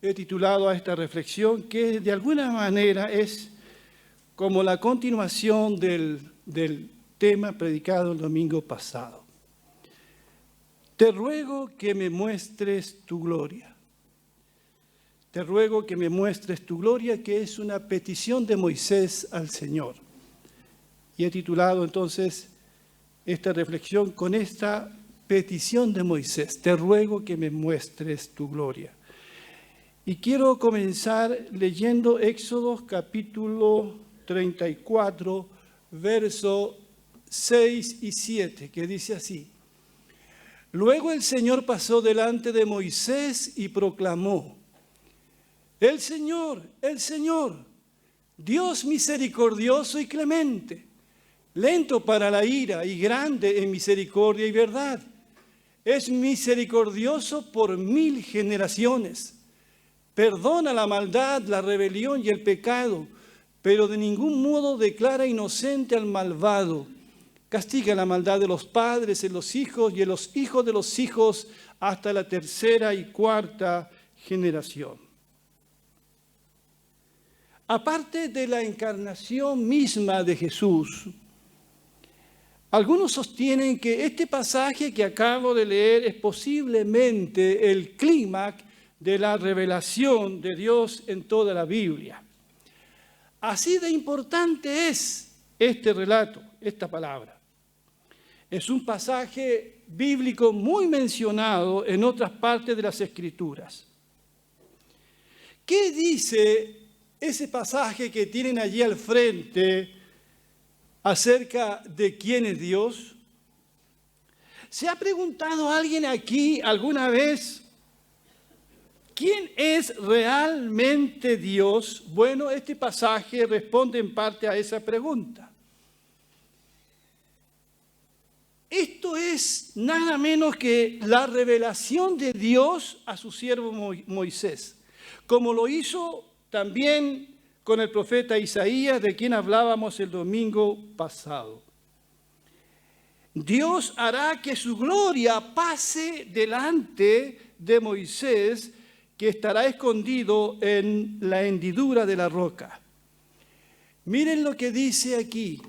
he titulado a esta reflexión, que de alguna manera es como la continuación del tema predicado el domingo pasado. Te ruego que me muestres tu gloria. Te ruego que me muestres tu gloria, que es una petición de Moisés al Señor. Y he titulado entonces esta reflexión con esta petición de Moisés. Te ruego que me muestres tu gloria. Y quiero comenzar leyendo Éxodo capítulo 34, versos 6 y 7, que dice así. Luego el Señor pasó delante de Moisés y proclamó: el Señor, Dios misericordioso y clemente, lento para la ira y grande en misericordia y verdad. Es misericordioso por 1000 generaciones. Perdona la maldad, la rebelión y el pecado, pero de ningún modo declara inocente al malvado. Castiga la maldad de los padres en los hijos y en los hijos de los hijos hasta la 3ª y 4ª generación. Aparte de la encarnación misma de Jesús, algunos sostienen que este pasaje que acabo de leer es posiblemente el clímax de la revelación de Dios en toda la Biblia. Así de importante es este relato, esta palabra. Es un pasaje bíblico muy mencionado en otras partes de las Escrituras. ¿Qué dice ese pasaje que tienen allí al frente acerca de quién es Dios? ¿Se ha preguntado alguien aquí alguna vez quién es realmente Dios? Bueno, este pasaje responde en parte a esa pregunta. Esto es nada menos que la revelación de Dios a su siervo Moisés, como lo hizo también con el profeta Isaías, de quien hablábamos el domingo pasado. Dios hará que su gloria pase delante de Moisés, que estará escondido en la hendidura de la roca. Miren lo que dice aquí.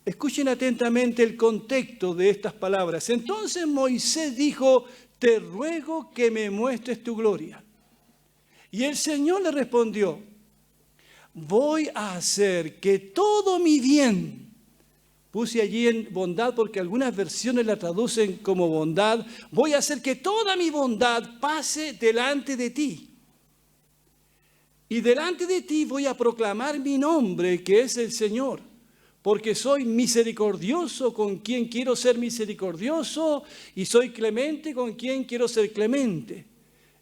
Escuchen atentamente el contexto de estas palabras. Entonces Moisés dijo: te ruego que me muestres tu gloria. Y el Señor le respondió: voy a hacer que todo mi bien, puse allí en bondad porque algunas versiones la traducen como bondad, voy a hacer que toda mi bondad pase delante de ti. Y delante de ti voy a proclamar mi nombre, que es el Señor, porque soy misericordioso con quien quiero ser misericordioso y soy clemente con quien quiero ser clemente.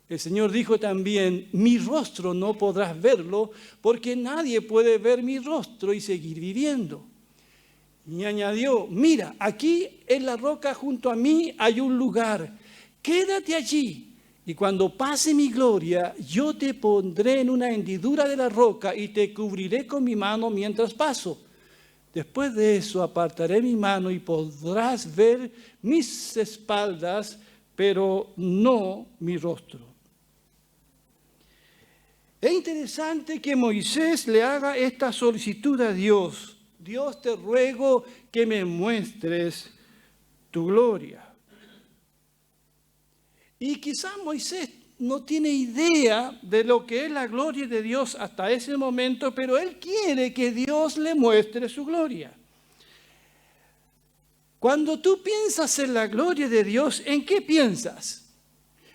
El Señor dijo también: mi rostro no podrás verlo, porque nadie puede ver mi rostro y seguir viviendo. Y añadió: mira, aquí en la roca junto a mí hay un lugar, quédate allí, y cuando pase mi gloria, yo te pondré en una hendidura de la roca y te cubriré con mi mano mientras paso. Después de eso apartaré mi mano y podrás ver mis espaldas, pero no mi rostro. Es interesante que Moisés le haga esta solicitud a Dios. Dios, te ruego que me muestres tu gloria. Y quizás Moisés no tiene idea de lo que es la gloria de Dios hasta ese momento, pero él quiere que Dios le muestre su gloria. Cuando tú piensas en la gloria de Dios, ¿en qué piensas?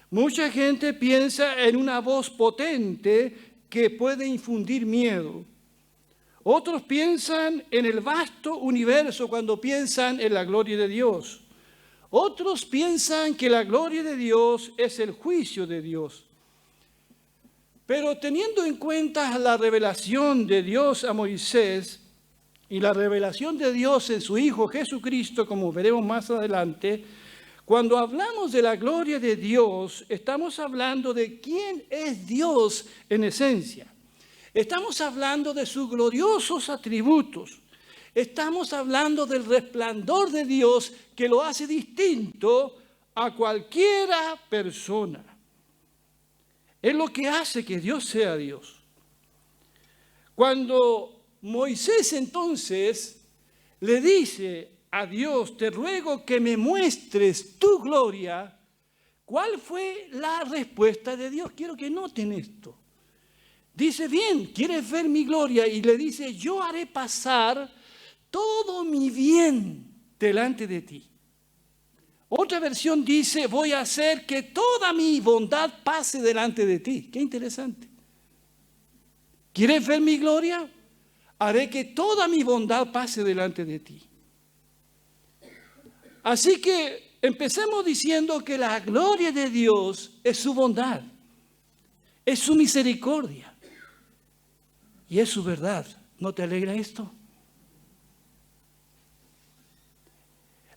Mucha gente piensa en una voz potente que puede infundir miedo. Otros piensan en el vasto universo cuando piensan en la gloria de Dios. Otros piensan que la gloria de Dios es el juicio de Dios. Pero teniendo en cuenta la revelación de Dios a Moisés y la revelación de Dios en su Hijo Jesucristo, como veremos más adelante, cuando hablamos de la gloria de Dios, estamos hablando de quién es Dios en esencia. Estamos hablando de sus gloriosos atributos. Estamos hablando del resplandor de Dios que lo hace distinto a cualquiera persona. Es lo que hace que Dios sea Dios. Cuando Moisés entonces le dice a Dios, te ruego que me muestres tu gloria, ¿cuál fue la respuesta de Dios? Quiero que noten esto. Dice, bien, ¿quieres ver mi gloria? Y le dice, yo haré pasar todo mi bien delante de ti. Otra versión dice, voy a hacer que toda mi bondad pase delante de ti. Qué interesante. ¿Quieres ver mi gloria? Haré que toda mi bondad pase delante de ti. Así que empecemos diciendo que la gloria de Dios es su bondad, es su misericordia y es su verdad. ¿No te alegra esto?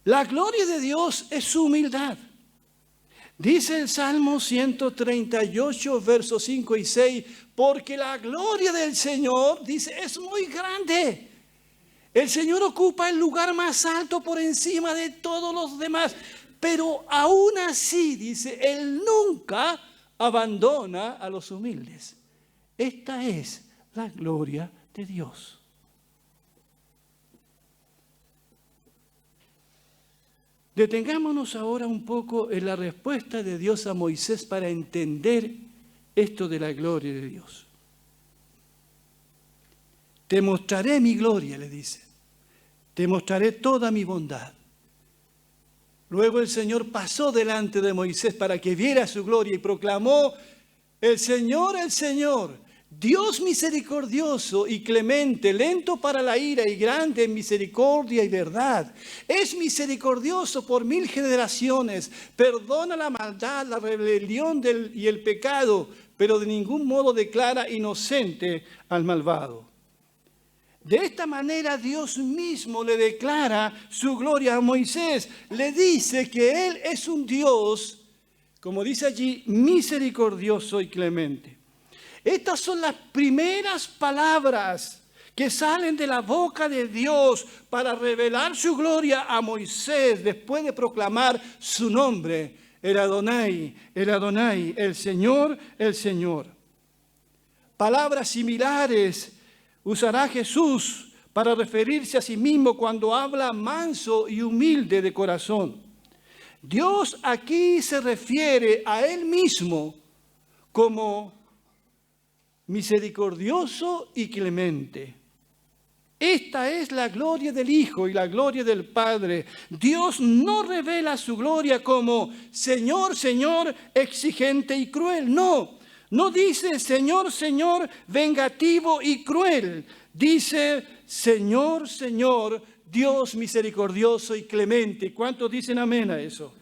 La gloria de Dios es su humildad. Dice el Salmo 138, versos 5 y 6, porque la gloria del Señor, dice, es muy grande. El Señor ocupa el lugar más alto por encima de todos los demás, pero aún así, dice, Él nunca abandona a los humildes. Esta es la gloria de Dios. Detengámonos ahora un poco en la respuesta de Dios a Moisés para entender esto de la gloria de Dios. Te mostraré mi gloria, le dice. Te mostraré toda mi bondad. Luego el Señor pasó delante de Moisés para que viera su gloria y proclamó, el Señor, Dios misericordioso y clemente, lento para la ira y grande en misericordia y verdad. Es misericordioso por 1000 generaciones, perdona la maldad, la rebelión y el pecado, pero de ningún modo declara inocente al malvado. De esta manera Dios mismo le declara su gloria a Moisés. Le dice que Él es un Dios, como dice allí, misericordioso y clemente. Estas son las primeras palabras que salen de la boca de Dios para revelar su gloria a Moisés después de proclamar su nombre, el Adonai, el Señor, el Señor. Palabras similares usará Jesús para referirse a sí mismo cuando habla manso y humilde de corazón. Dios aquí se refiere a Él mismo como misericordioso y clemente. Esta es la gloria del Hijo y la gloria del Padre. Dios no revela su gloria como Señor, Señor, exigente y cruel. No dice Señor, Señor, vengativo y cruel. Dice Señor, Señor, Dios misericordioso y clemente. ¿Cuántos dicen amén a eso?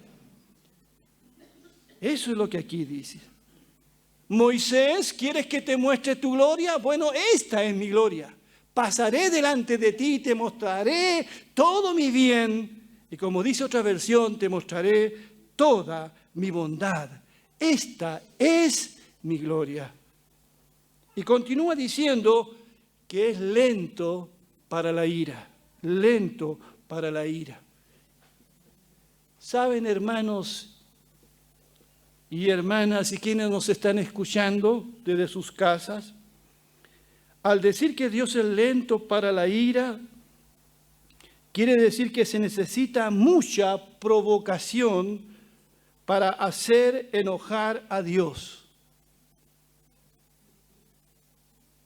Eso es lo que aquí dice. Moisés, ¿quieres que te muestre tu gloria? Bueno, esta es mi gloria. Pasaré delante de ti y te mostraré todo mi bien. Y como dice otra versión, te mostraré toda mi bondad. Esta es mi gloria. Y continúa diciendo que es lento para la ira. Lento para la ira. ¿Saben, hermanos y hermanas y quienes nos están escuchando desde sus casas? Al decir que Dios es lento para la ira, quiere decir que se necesita mucha provocación para hacer enojar a Dios.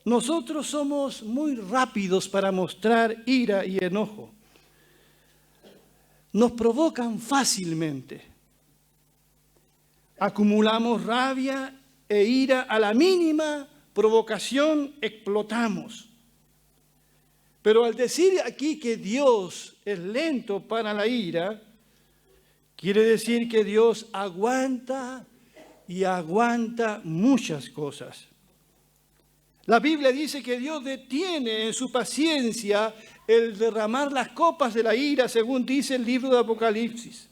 Nosotros somos muy rápidos para mostrar ira y enojo. Nos provocan fácilmente. Acumulamos rabia e ira a la mínima provocación, explotamos. Pero al decir aquí que Dios es lento para la ira, quiere decir que Dios aguanta y aguanta muchas cosas. La Biblia dice que Dios detiene en su paciencia el derramar las copas de la ira, según dice el libro de Apocalipsis.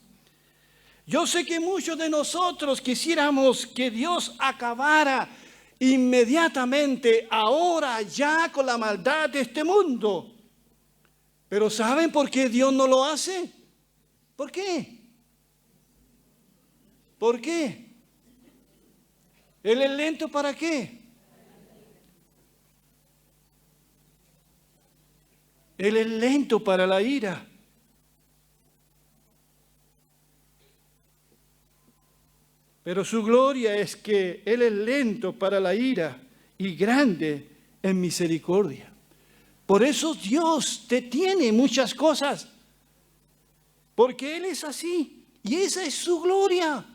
Yo sé que muchos de nosotros quisiéramos que Dios acabara inmediatamente, ahora ya, con la maldad de este mundo. Pero ¿saben por qué Dios no lo hace? ¿Por qué? ¿Por qué? ¿Él es lento para qué? Él es lento para la ira. Pero su gloria es que Él es lento para la ira y grande en misericordia. Por eso Dios detiene muchas cosas, porque Él es así y esa es su gloria.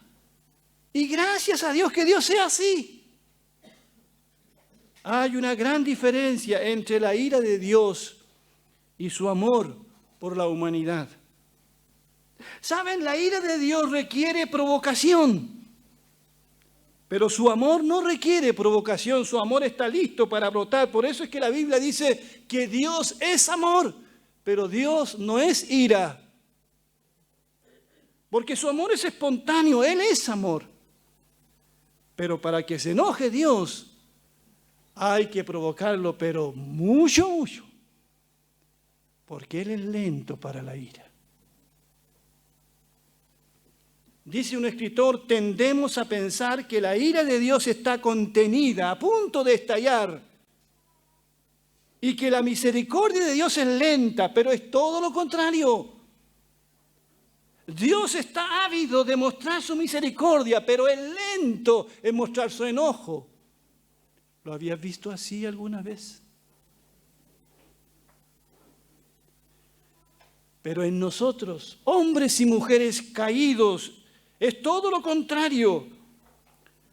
Y gracias a Dios que Dios sea así. Hay una gran diferencia entre la ira de Dios y su amor por la humanidad. ¿Saben? La ira de Dios requiere provocación. Pero su amor no requiere provocación, su amor está listo para brotar. Por eso es que la Biblia dice que Dios es amor, pero Dios no es ira. Porque su amor es espontáneo, Él es amor. Pero para que se enoje Dios, hay que provocarlo, pero mucho, mucho. Porque Él es lento para la ira. Dice un escritor, tendemos a pensar que la ira de Dios está contenida, a punto de estallar, y que la misericordia de Dios es lenta, pero es todo lo contrario. Dios está ávido de mostrar su misericordia, pero es lento en mostrar su enojo. ¿Lo habías visto así alguna vez? Pero en nosotros, hombres y mujeres caídos, es todo lo contrario.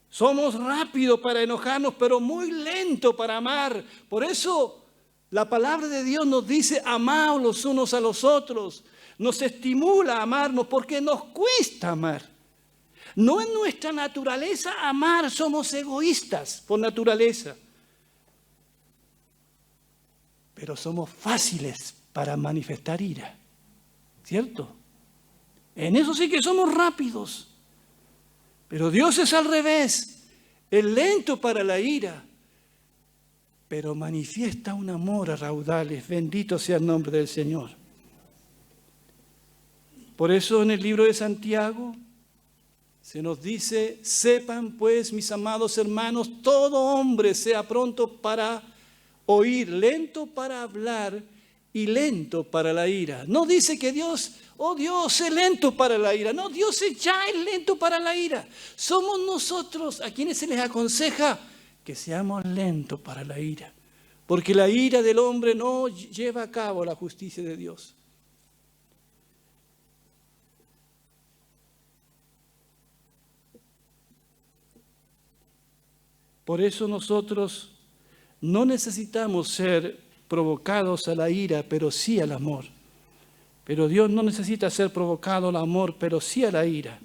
Somos rápidos para enojarnos, pero muy lentos para amar. Por eso la palabra de Dios nos dice, amaos los unos a los otros. Nos estimula a amarnos porque nos cuesta amar. No es nuestra naturaleza amar, somos egoístas por naturaleza. Pero somos fáciles para manifestar ira, ¿cierto? En eso sí que somos rápidos. Pero Dios es al revés, es lento para la ira, pero manifiesta un amor a raudales. Bendito sea el nombre del Señor. Por eso en el libro de Santiago se nos dice, sepan pues, mis amados hermanos, todo hombre sea pronto para oír, lento para hablar y lento para la ira. No dice que Dios, oh Dios, es lento para la ira. No, Dios ya es lento para la ira. Somos nosotros a quienes se les aconseja que seamos lentos para la ira. Porque la ira del hombre no lleva a cabo la justicia de Dios. Por eso nosotros no necesitamos ser provocados a la ira, pero sí al amor. Pero Dios no necesita ser provocado al amor, pero sí a la ira.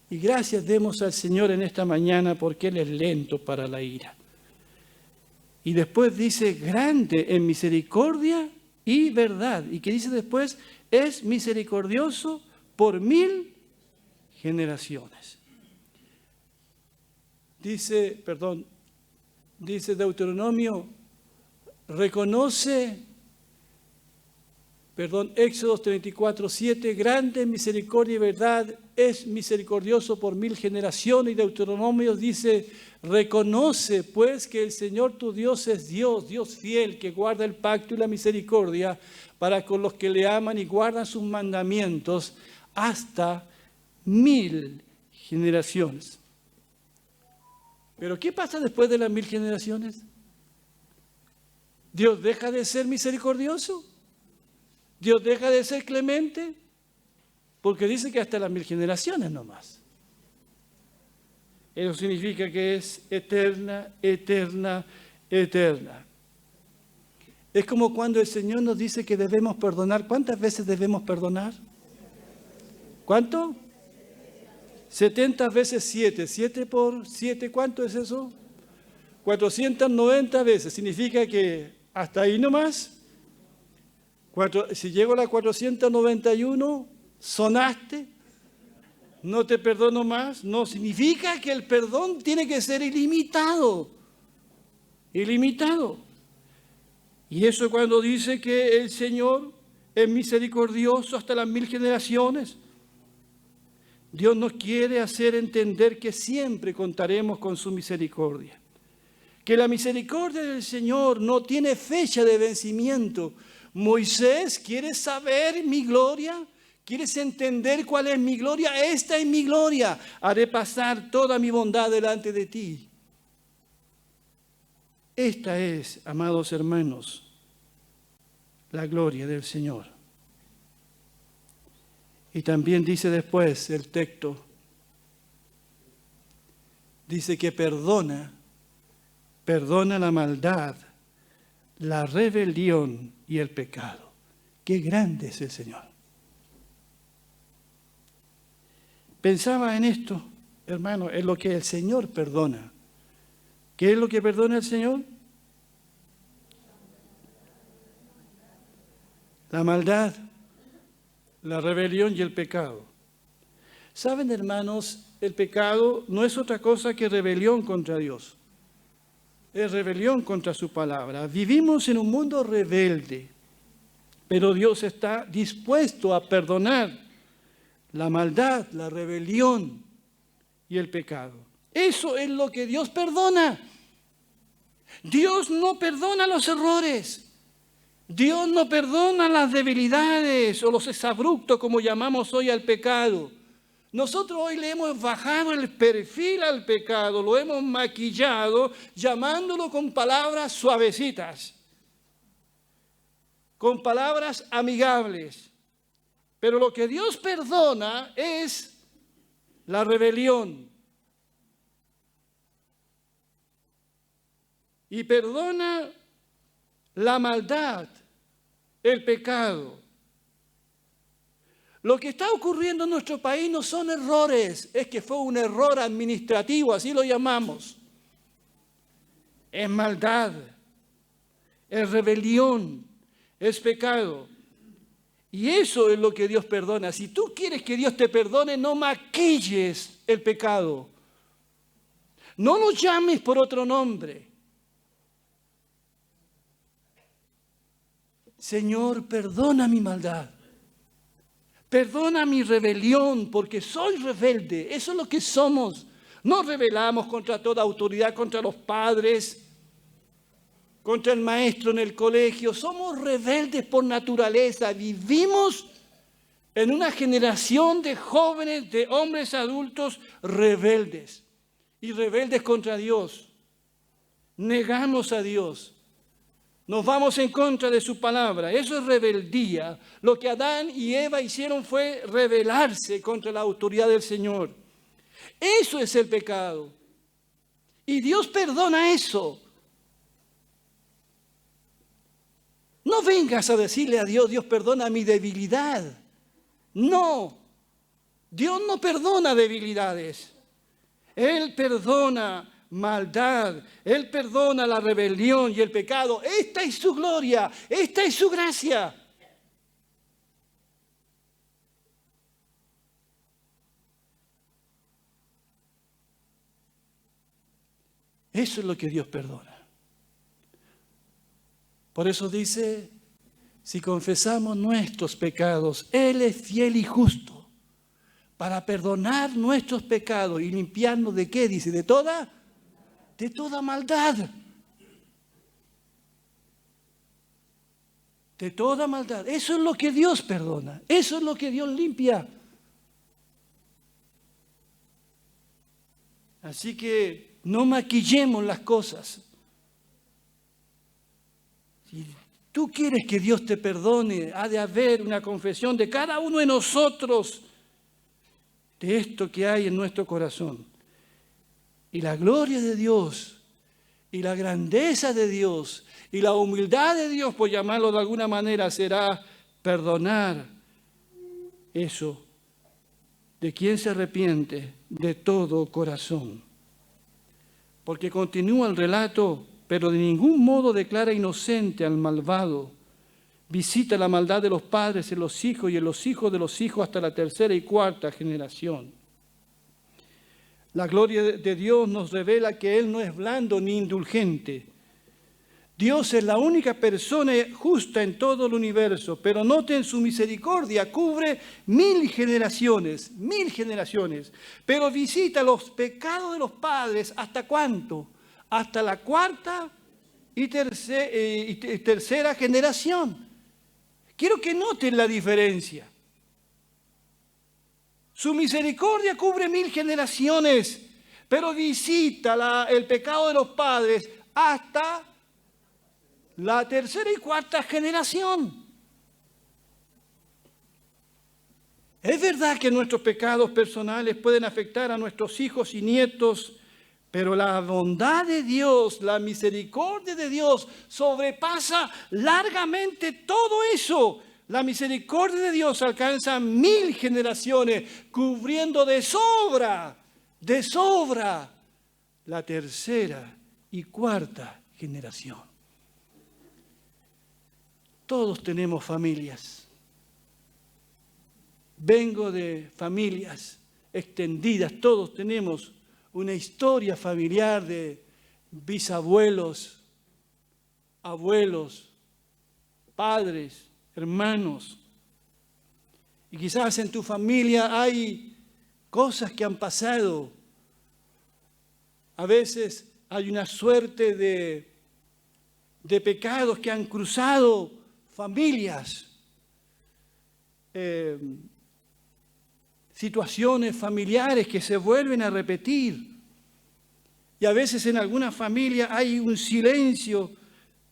Y gracias demos al Señor en esta mañana porque Él es lento para la ira. Y después dice, grande en misericordia y verdad. ¿Y qué dice después? Es misericordioso por 1000 generaciones. Dice Deuteronomio, Éxodo 34:7, grande en misericordia y verdad, es misericordioso por 1000 generaciones. Y Deuteronomio dice, reconoce pues que el Señor tu Dios es Dios, Dios fiel, que guarda el pacto y la misericordia para con los que le aman y guardan sus mandamientos hasta 1000 generaciones. Pero ¿qué pasa después de las 1000 generaciones? ¿Dios deja de ser misericordioso? ¿Dios deja de ser clemente? Porque dice que hasta las 1000 generaciones nomás. Eso significa que es eterna, eterna, eterna. Es como cuando el Señor nos dice que debemos perdonar. ¿Cuántas veces debemos perdonar? ¿Cuánto? 70 veces 7. 7 por 7, ¿cuánto es eso? 490 veces. Significa que hasta ahí nomás. Si llego a la 491, sonaste, no te perdono más. No, significa que el perdón tiene que ser ilimitado. Ilimitado. Y eso cuando dice que el Señor es misericordioso hasta las 1000 generaciones. Dios nos quiere hacer entender que siempre contaremos con su misericordia. Que la misericordia del Señor no tiene fecha de vencimiento. Moisés, ¿quieres saber mi gloria? ¿Quieres entender cuál es mi gloria? Esta es mi gloria. Haré pasar toda mi bondad delante de ti. Esta es, amados hermanos, la gloria del Señor. Y también dice después el texto, dice que perdona la maldad, la rebelión y el pecado. ¡Qué grande es el Señor! Pensaba en esto, hermano, en lo que el Señor perdona. ¿Qué es lo que perdona el Señor? La maldad, la rebelión y el pecado. ¿Saben, hermanos? El pecado no es otra cosa que rebelión contra Dios. Es rebelión contra su palabra. Vivimos en un mundo rebelde, pero Dios está dispuesto a perdonar la maldad, la rebelión y el pecado. Eso es lo que Dios perdona. Dios no perdona los errores. Dios no perdona las debilidades o los exabruptos, como llamamos hoy al pecado. Nosotros hoy le hemos bajado el perfil al pecado, lo hemos maquillado, llamándolo con palabras suavecitas, con palabras amigables. Pero lo que Dios perdona es la rebelión. Y perdona la maldad, el pecado. Lo que está ocurriendo en nuestro país no son errores, es que fue un error administrativo, así lo llamamos. Es maldad, es rebelión, es pecado. Y eso es lo que Dios perdona. Si tú quieres que Dios te perdone, no maquilles el pecado. No lo llames por otro nombre. Señor, perdona mi maldad. Perdona mi rebelión, porque soy rebelde. Eso es lo que somos. Nos rebelamos contra toda autoridad, contra los padres, contra el maestro en el colegio. Somos rebeldes por naturaleza. Vivimos en una generación de jóvenes, de hombres adultos rebeldes. Y rebeldes contra Dios. Negamos a Dios. Nos vamos en contra de su palabra. Eso es rebeldía. Lo que Adán y Eva hicieron fue rebelarse contra la autoridad del Señor. Eso es el pecado. Y Dios perdona eso. No vengas a decirle a Dios, Dios perdona mi debilidad. No. Dios no perdona debilidades. Él perdona maldad, Él perdona la rebelión y el pecado. Esta es su gloria, esta es su gracia. Eso es lo que Dios perdona. Por eso dice, si confesamos nuestros pecados, Él es fiel y justo para perdonar nuestros pecados y limpiarnos ¿de qué? Dice, de toda maldad. De toda maldad. Eso es lo que Dios perdona. Eso es lo que Dios limpia. Así que no maquillemos las cosas. Si tú quieres que Dios te perdone, ha de haber una confesión de cada uno de nosotros de esto que hay en nuestro corazón. Y la gloria de Dios, y la grandeza de Dios, y la humildad de Dios, por llamarlo de alguna manera, será perdonar eso de quien se arrepiente de todo corazón. Porque continúa el relato, pero de ningún modo declara inocente al malvado. Visita la maldad de los padres en los hijos y en los hijos de los hijos hasta la tercera y cuarta generación. La gloria de Dios nos revela que Él no es blando ni indulgente. Dios es la única persona justa en todo el universo, pero noten su misericordia, cubre 1000 generaciones, pero visita los pecados de los padres, ¿hasta cuánto? Hasta la cuarta y tercera generación. Quiero que noten la diferencia. Su misericordia cubre 1000 generaciones, pero visita el pecado de los padres hasta la tercera y cuarta generación. Es verdad que nuestros pecados personales pueden afectar a nuestros hijos y nietos, pero la bondad de Dios, la misericordia de Dios sobrepasa largamente todo eso. La misericordia de Dios alcanza 1000 generaciones, cubriendo de sobra, la tercera y cuarta generación. Todos tenemos familias. Vengo de familias extendidas, todos tenemos una historia familiar de bisabuelos, abuelos, padres, hermanos. Y quizás en tu familia hay cosas que han pasado. A veces hay una suerte de pecados que han cruzado familias, situaciones familiares que se vuelven a repetir. Y a veces en alguna familia hay un silencio,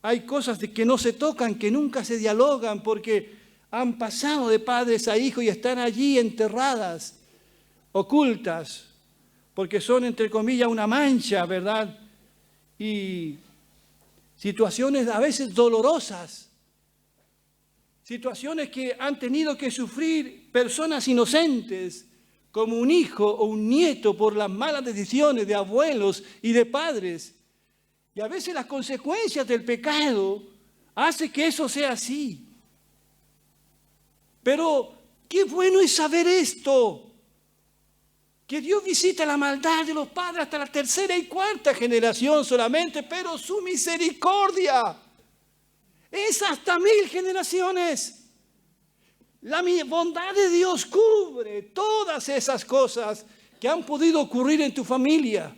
hay cosas que no se tocan, que nunca se dialogan porque han pasado de padres a hijos y están allí enterradas, ocultas, porque son, entre comillas, una mancha, ¿verdad? Y situaciones a veces dolorosas, situaciones que han tenido que sufrir personas inocentes, como un hijo o un nieto por las malas decisiones de abuelos y de padres. Y a veces las consecuencias del pecado hacen que eso sea así. Pero qué bueno es saber esto, que Dios visita la maldad de los padres hasta la tercera y cuarta generación solamente, pero su misericordia es hasta 1000 generaciones. La bondad de Dios cubre todas esas cosas que han podido ocurrir en tu familia.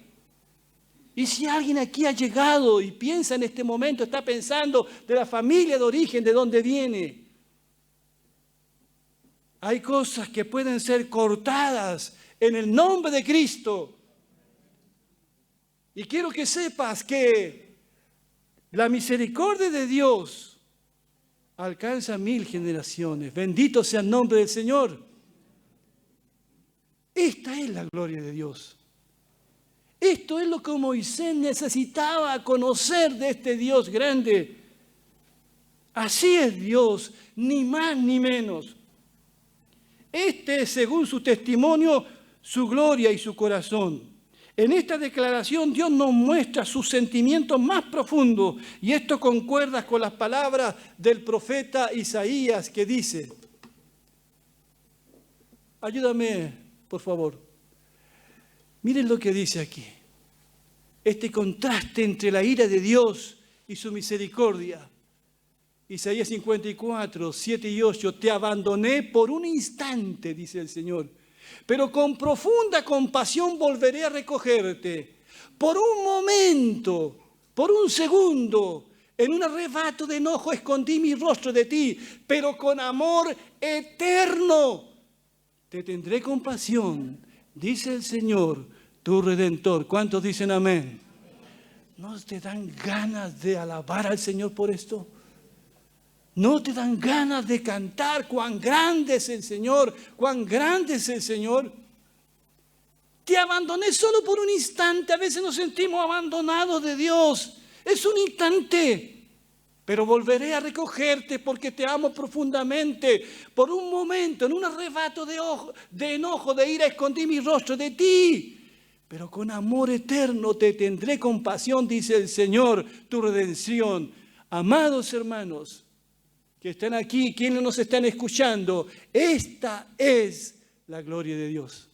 Y si alguien aquí ha llegado y piensa en este momento, está pensando de la familia de origen, de dónde viene, hay cosas que pueden ser cortadas en el nombre de Cristo. Y quiero que sepas que la misericordia de Dios alcanza 1000 generaciones. Bendito sea el nombre del Señor. Esta es la gloria de Dios. Esto es lo que Moisés necesitaba conocer de este Dios grande. Así es Dios, ni más ni menos. Este es, según su testimonio, su gloria y su corazón. En esta declaración Dios nos muestra sus sentimientos más profundos y esto concuerda con las palabras del profeta Isaías que dice, ayúdame por favor, miren lo que dice aquí, este contraste entre la ira de Dios y su misericordia. Isaías 54, 7 y 8, te abandoné por un instante, dice el Señor, pero con profunda compasión volveré a recogerte. Por un momento, por un segundo, en un arrebato de enojo escondí mi rostro de ti, pero con amor eterno te tendré compasión, dice el Señor, tu Redentor. ¿Cuántos dicen amén? ¿No te dan ganas de alabar al Señor por esto? ¿No te dan ganas de cantar cuán grande es el Señor? ¿Cuán grande es el Señor? Te abandoné solo por un instante. A veces nos sentimos abandonados de Dios. Es un instante. Pero volveré a recogerte porque te amo profundamente. Por un momento, en un arrebato de enojo, de ira, escondí mi rostro de ti. Pero con amor eterno te tendré compasión, dice el Señor, tu redención. Amados hermanos, que están aquí, quienes nos están escuchando, esta es la gloria de Dios.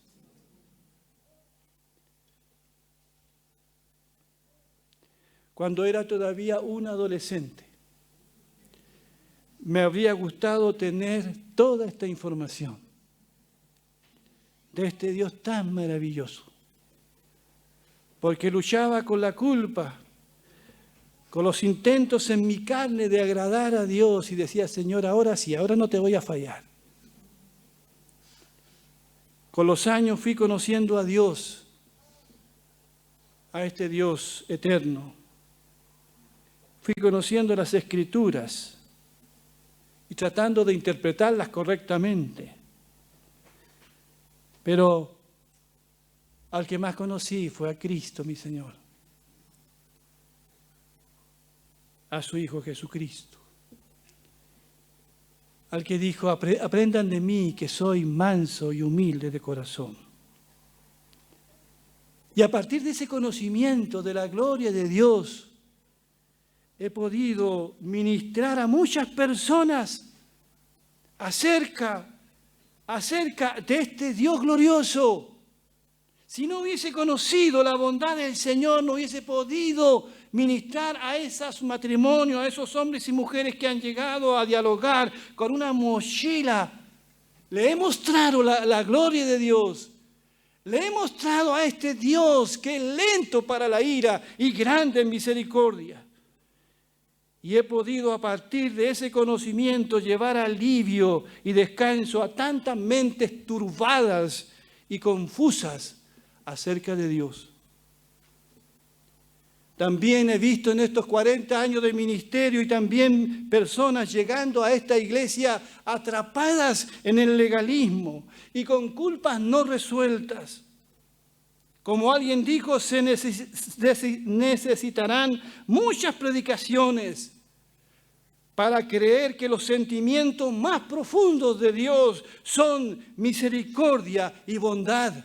cuando era todavía un adolescente, me habría gustado tener toda esta información de este Dios tan maravilloso, porque luchaba con la culpa, con los intentos en mi carne de agradar a Dios y decía, Señor, ahora sí, ahora no te voy a fallar. Con los años fui conociendo a Dios, a este Dios eterno. Fui conociendo las Escrituras y tratando de interpretarlas correctamente. Pero al que más conocí fue a Cristo, mi Señor, a su Hijo Jesucristo, al que dijo, aprendan de mí que soy manso y humilde de corazón. Y a partir de ese conocimiento de la gloria de Dios, he podido ministrar a muchas personas acerca de este Dios glorioso. Si no hubiese conocido la bondad del Señor, no hubiese podido ministrar a esos matrimonios, a esos hombres y mujeres que han llegado a dialogar con una mochila. Le he mostrado la gloria de Dios. Le he mostrado a este Dios que es lento para la ira y grande en misericordia. Y he podido a partir de ese conocimiento llevar alivio y descanso a tantas mentes turbadas y confusas acerca de Dios. También he visto en estos 40 años de ministerio y también personas llegando a esta iglesia atrapadas en el legalismo y con culpas no resueltas. Como alguien dijo, se necesitarán muchas predicaciones para creer que los sentimientos más profundos de Dios son misericordia y bondad.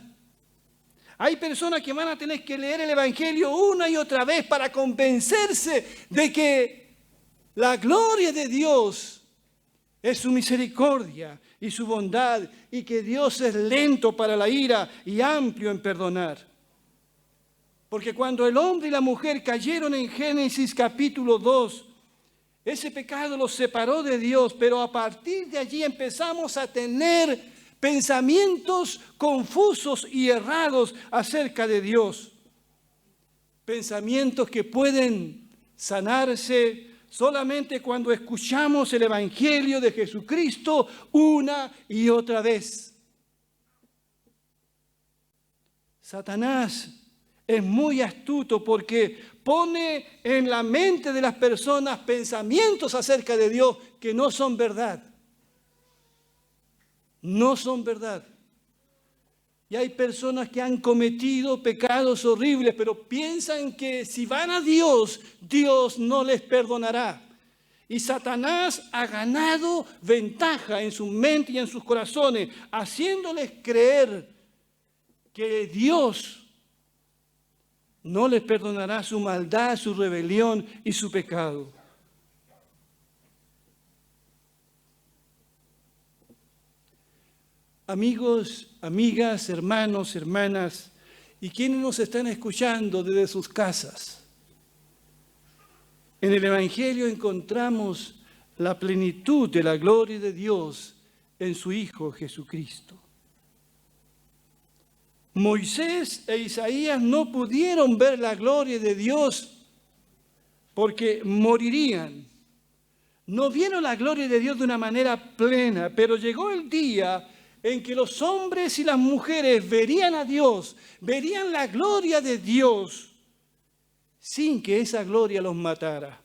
Hay personas que van a tener que leer el Evangelio una y otra vez para convencerse de que la gloria de Dios es su misericordia y su bondad y que Dios es lento para la ira y amplio en perdonar. Porque cuando el hombre y la mujer cayeron en Génesis capítulo 2, ese pecado los separó de Dios, pero a partir de allí empezamos a tener pensamientos confusos y errados acerca de Dios. Pensamientos que pueden sanarse solamente cuando escuchamos el Evangelio de Jesucristo una y otra vez. Satanás es muy astuto porque pone en la mente de las personas pensamientos acerca de Dios que no son verdad. No son verdad. Y hay personas que han cometido pecados horribles, pero piensan que si van a Dios, Dios no les perdonará. Y Satanás ha ganado ventaja en su mente y en sus corazones, haciéndoles creer que Dios no les perdonará su maldad, su rebelión y su pecado. Amigos, amigas, hermanos, hermanas, y quienes nos están escuchando desde sus casas, en el Evangelio encontramos la plenitud de la gloria de Dios en su Hijo Jesucristo. Moisés e Isaías no pudieron ver la gloria de Dios porque morirían. No vieron la gloria de Dios de una manera plena, pero llegó el día en que los hombres y las mujeres verían a Dios, verían la gloria de Dios, sin que esa gloria los matara.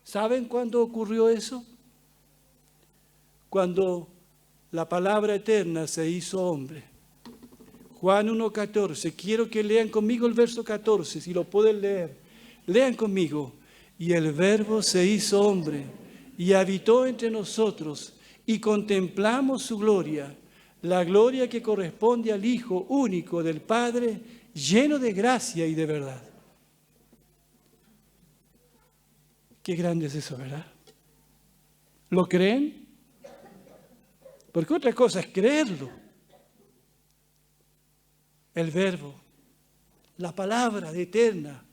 ¿Saben cuándo ocurrió eso? Cuando la palabra eterna se hizo hombre. Juan 1:14, quiero que lean conmigo el verso 14, si lo pueden leer. Lean conmigo. Y el Verbo se hizo hombre y habitó entre nosotros, y contemplamos su gloria, la gloria que corresponde al Hijo único del Padre, lleno de gracia y de verdad. Qué grande es eso, ¿verdad? ¿Lo creen? Porque otra cosa es creerlo. El Verbo, la palabra eterna,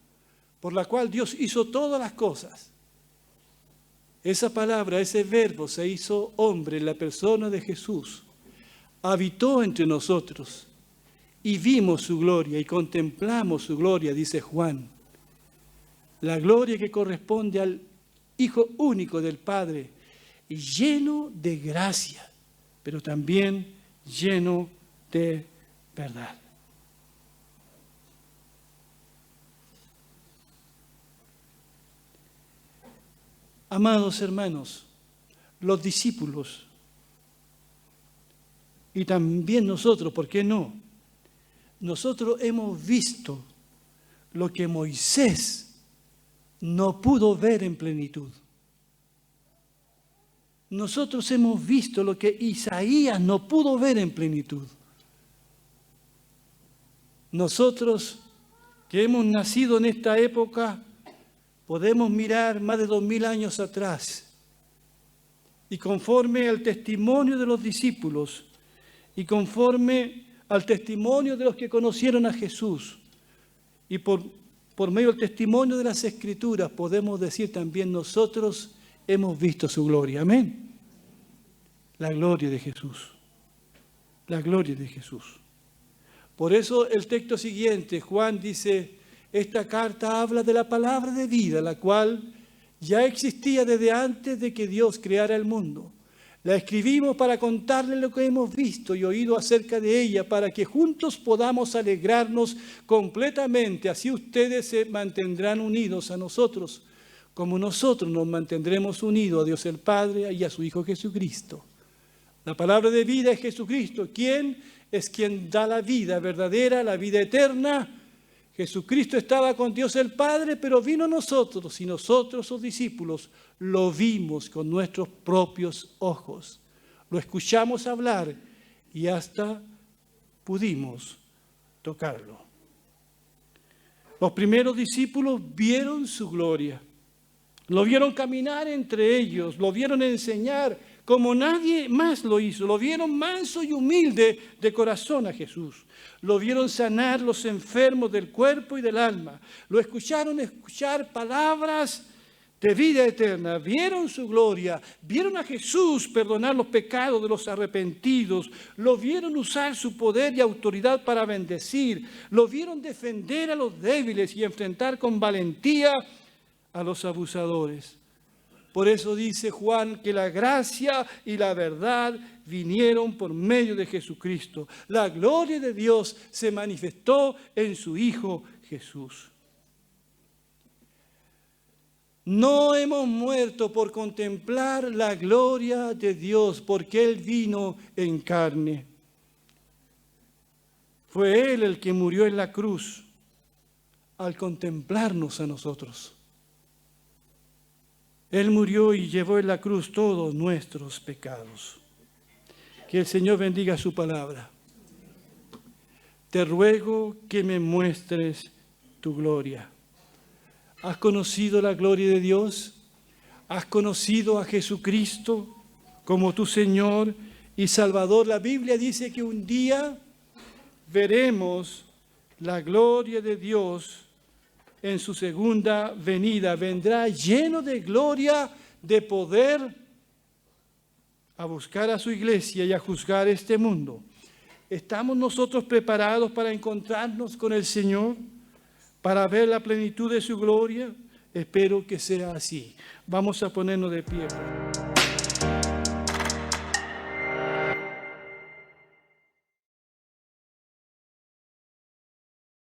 por la cual Dios hizo todas las cosas. Esa palabra, ese verbo se hizo hombre en la persona de Jesús, habitó entre nosotros y vimos su gloria y contemplamos su gloria, dice Juan. La gloria que corresponde al Hijo único del Padre, lleno de gracia, pero también lleno de verdad. Amados hermanos, los discípulos y también nosotros, ¿por qué no? Nosotros hemos visto lo que Moisés no pudo ver en plenitud. Nosotros hemos visto lo que Isaías no pudo ver en plenitud. Nosotros que hemos nacido en esta época, podemos mirar más de 2000 años atrás y conforme al testimonio de los discípulos y conforme al testimonio de los que conocieron a Jesús y por medio del testimonio de las Escrituras podemos decir también nosotros hemos visto su gloria. Amén. La gloria de Jesús. La gloria de Jesús. Por eso el texto siguiente, Juan dice, esta carta habla de la palabra de vida, la cual ya existía desde antes de que Dios creara el mundo. La escribimos para contarles lo que hemos visto y oído acerca de ella, para que juntos podamos alegrarnos completamente. Así ustedes se mantendrán unidos a nosotros, como nosotros nos mantendremos unidos a Dios el Padre y a su Hijo Jesucristo. La palabra de vida es Jesucristo. ¿Quién es quien da la vida verdadera, la vida eterna? Jesucristo estaba con Dios el Padre, pero vino a nosotros y nosotros, sus discípulos, lo vimos con nuestros propios ojos. Lo escuchamos hablar y hasta pudimos tocarlo. Los primeros discípulos vieron su gloria. Lo vieron caminar entre ellos, lo vieron enseñar como nadie más lo hizo. Lo vieron manso y humilde de corazón a Jesús. Lo vieron sanar los enfermos del cuerpo y del alma. Lo escucharon escuchar palabras de vida eterna. Vieron su gloria. Vieron a Jesús perdonar los pecados de los arrepentidos. Lo vieron usar su poder y autoridad para bendecir. Lo vieron defender a los débiles y enfrentar con valentía a los abusadores. Por eso dice Juan que la gracia y la verdad vinieron por medio de Jesucristo. La gloria de Dios se manifestó en su Hijo Jesús. No hemos muerto por contemplar la gloria de Dios, porque Él vino en carne. Fue Él el que murió en la cruz al contemplarnos a nosotros. Él murió y llevó en la cruz todos nuestros pecados. Que el Señor bendiga su palabra. Te ruego que me muestres tu gloria. ¿Has conocido la gloria de Dios? ¿Has conocido a Jesucristo como tu Señor y Salvador? La Biblia dice que un día veremos la gloria de Dios en su segunda venida. Vendrá lleno de gloria, de poder, a buscar a su iglesia y a juzgar este mundo. ¿Estamos nosotros preparados para encontrarnos con el Señor? ¿Para ver la plenitud de su gloria? Espero que sea así. Vamos a ponernos de pie.